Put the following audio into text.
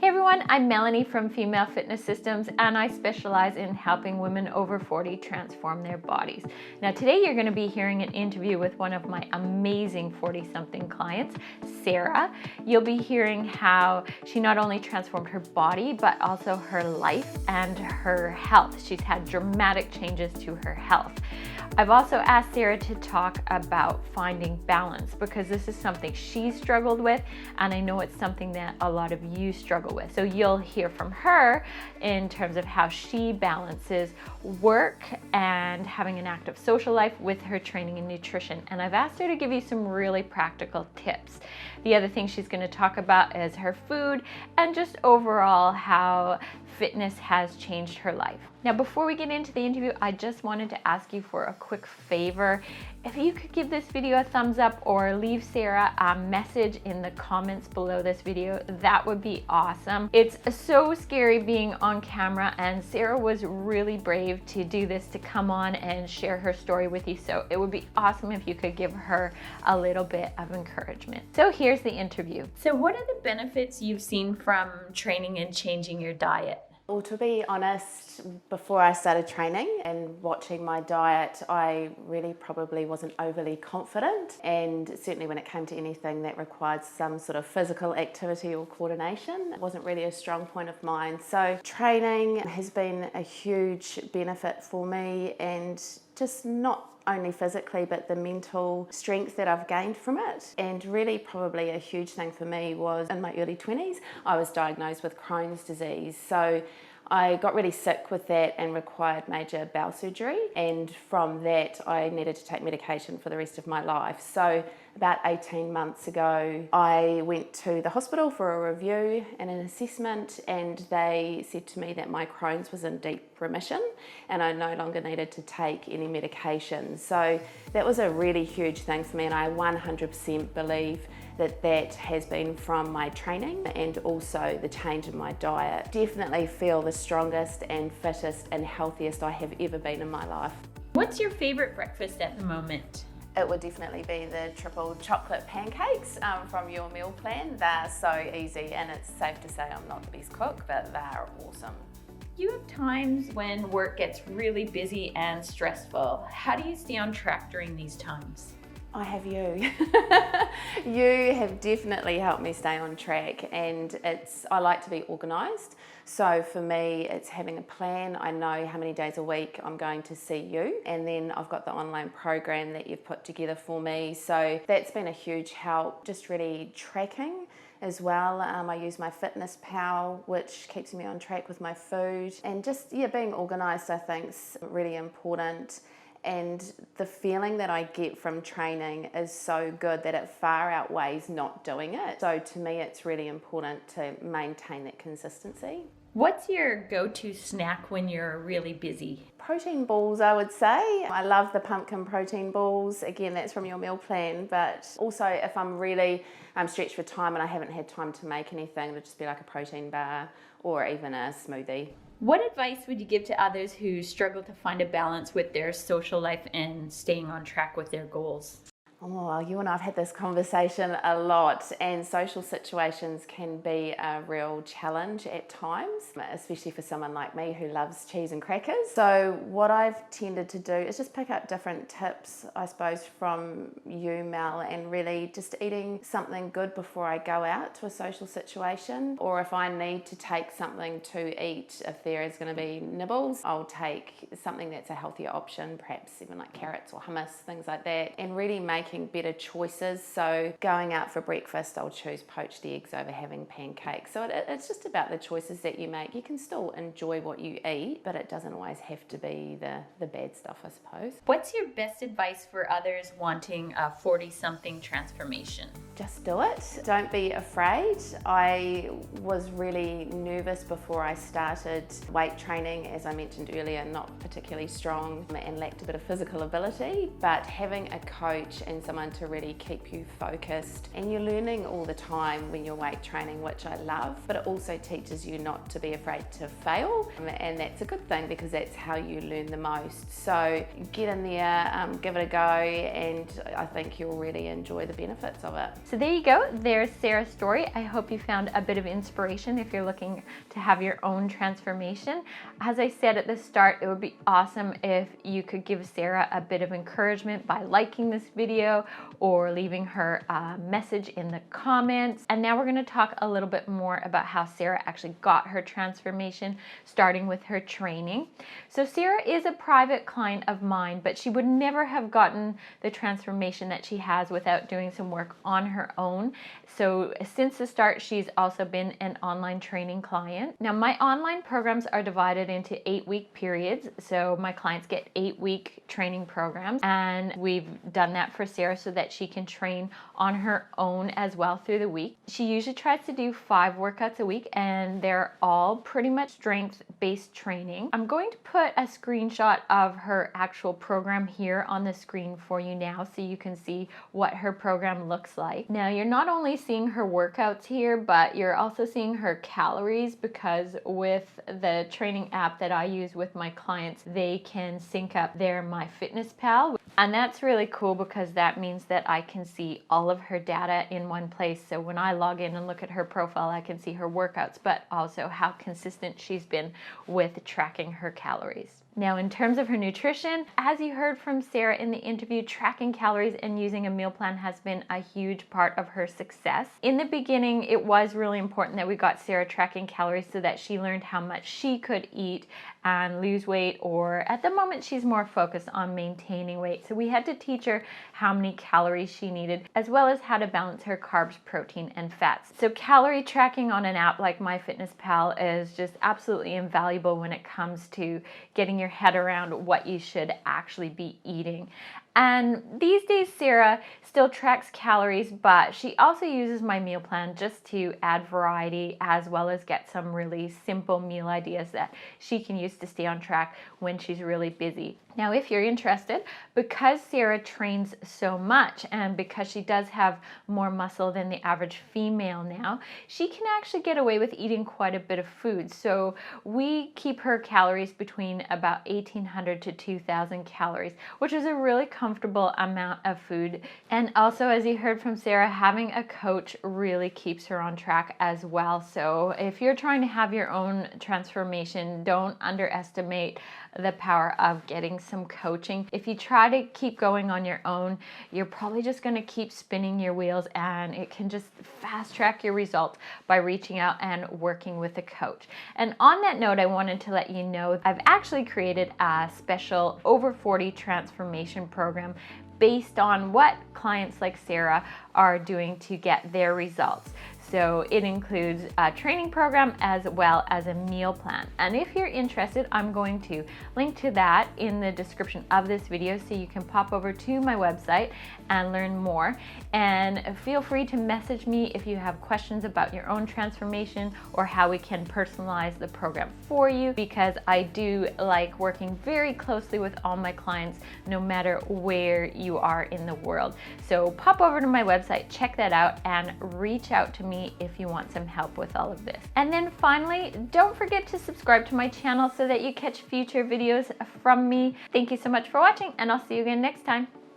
Hey everyone, I'm Melanie from Female Fitness Systems, and I specialize in helping women over 40 transform their bodies. Now today you're going to be hearing an interview with one of my amazing 40-something clients, Sarah. You'll be hearing how she not only transformed her body, but also her life and her health. She's had dramatic changes to her health. I've also asked Sarah to talk about finding balance, because this is something she struggled with, and I know it's something that a lot of you struggle with. So you'll hear from her in terms of how she balances work and having an active social life with her training and nutrition. And I've asked her to give you some really practical tips. The other thing she's going to talk about is her food and just overall how fitness has changed her life. Now, before we get into the interview, I just wanted to ask you for a quick favor. If you could give this video a thumbs up or leave Sarah a message in the comments below this video, that would be awesome. It's so scary being on camera, and Sarah was really brave to do this, to come on and share her story with you. So it would be awesome if you could give her a little bit of encouragement. So here's the interview. So what are the benefits you've seen from training and changing your diet? Well, to be honest, before I started training and watching my diet, I really probably wasn't overly confident, and certainly when it came to anything that required some sort of physical activity or coordination, it wasn't really a strong point of mine. So training has been a huge benefit for me, and just not only physically but the mental strength that I've gained from it. And really probably a huge thing for me was in my early 20s, I was diagnosed with Crohn's disease. So I got really sick with that and required major bowel surgery, and from that I needed to take medication for the rest of my life. So about 18 months ago I went to the hospital for a review and an assessment, and they said to me that my Crohn's was in deep remission and I no longer needed to take any medication. So that was a really huge thing for me, and I 100% believe that that has been from my training and also the change in my diet. Definitely feel the strongest and fittest and healthiest I have ever been in my life. What's your favorite breakfast at the moment? It would definitely be the triple chocolate pancakes from your meal plan. They're so easy, and it's safe to say I'm not the best cook, but they're awesome. You have times when work gets really busy and stressful. How do you stay on track during these times? I have you. You have definitely helped me stay on track, and I like to be organised. So for me, it's having a plan. I know how many days a week I'm going to see you, and then I've got the online program that you've put together for me. So that's been a huge help, just really tracking as well. I use my Fitness Pal, which keeps me on track with my food, and just being organised I think is really important. And the feeling that I get from training is so good that it far outweighs not doing it. So to me, it's really important to maintain that consistency. What's your go-to snack when you're really busy? Protein balls, I would say. I love the pumpkin protein balls. Again, that's from your meal plan. But also if I'm really stretched for time and I haven't had time to make anything, it'll just be like a protein bar or even a smoothie. What advice would you give to others who struggle to find a balance with their social life and staying on track with their goals? Oh, well, you and I have had this conversation a lot, and social situations can be a real challenge at times, especially for someone like me who loves cheese and crackers. So what I've tended to do is just pick up different tips, I suppose, from you, Mel, and really just eating something good before I go out to a social situation, or if I need to take something to eat, if there is going to be nibbles, I'll take something that's a healthier option, perhaps even like carrots or hummus, things like that, and really making better choices. So going out for breakfast, I'll choose poached eggs over having pancakes. So it's just about the choices that you make. You can still enjoy what you eat, but it doesn't always have to be the bad stuff, I suppose. What's your best advice for others wanting a 40-something transformation? Just do it. Don't be afraid. I was really nervous before I started weight training, as I mentioned earlier, not particularly strong and lacked a bit of physical ability, but having a coach and someone to really keep you focused, and you're learning all the time when you're weight training, which I love, but it also teaches you not to be afraid to fail, and that's a good thing because that's how you learn the most. So get in there, give it a go, and I think you'll really enjoy the benefits of it. So there you go, there's Sarah's story. I hope you found a bit of inspiration if you're looking to have your own transformation. As I said at the start, it would be awesome if you could give Sarah a bit of encouragement by liking this video or leaving her a message in the comments. And now we're going to talk a little bit more about how Sarah actually got her transformation, starting with her training. So Sarah is a private client of mine, but she would never have gotten the transformation that she has without doing some work on her own. So since the start, she's also been an online training client. Now, my online programs are divided into 8-week periods. So my clients get 8-week training programs, and we've done that for Sarah so that she can train on her own as well through the week. She usually tries to do 5 workouts a week, and they're all pretty much strength-based training. I'm going to put a screenshot of her actual program here on the screen for you now so you can see what her program looks like. Now, you're not only seeing her workouts here, but you're also seeing her calories, because with the training app that I use with my clients, they can sync up their MyFitnessPal. And that's really cool because that means that I can see all of her data in one place. So when I log in and look at her profile, I can see her workouts, but also how consistent she's been with tracking her calories. Now, in terms of her nutrition, as you heard from Sarah in the interview, tracking calories and using a meal plan has been a huge part of her success. In the beginning, it was really important that we got Sarah tracking calories so that she learned how much she could eat and lose weight, or at the moment she's more focused on maintaining weight. So we had to teach her how many calories she needed, as well as how to balance her carbs, protein, and fats. So calorie tracking on an app like MyFitnessPal is just absolutely invaluable when it comes to getting your head around what you should actually be eating. And these days, Sarah still tracks calories, but she also uses my meal plan just to add variety, as well as get some really simple meal ideas that she can use to stay on track when she's really busy. Now, if you're interested, because Sarah trains so much and because she does have more muscle than the average female now, she can actually get away with eating quite a bit of food. So we keep her calories between about 1,800 to 2,000 calories, which is a really comfortable amount of food. And also, as you heard from Sarah, having a coach really keeps her on track as well. So if you're trying to have your own transformation, don't underestimate the power of getting some coaching. If you try to keep going on your own, you're probably just going to keep spinning your wheels, and it can just fast track your results by reaching out and working with a coach. And on that note, I wanted to let you know I've actually created a special over 40 transformation program based on what clients like Sarah are doing to get their results. So it includes a training program as well as a meal plan. And if you're interested, I'm going to link to that in the description of this video so you can pop over to my website and learn more. And feel free to message me if you have questions about your own transformation or how we can personalize the program for you, because I do like working very closely with all my clients no matter where you are in the world. So pop over to my website, check that out, and reach out to me if you want some help with all of this. And then finally, don't forget to subscribe to my channel so that you catch future videos from me. Thank you so much for watching, and I'll see you again next time.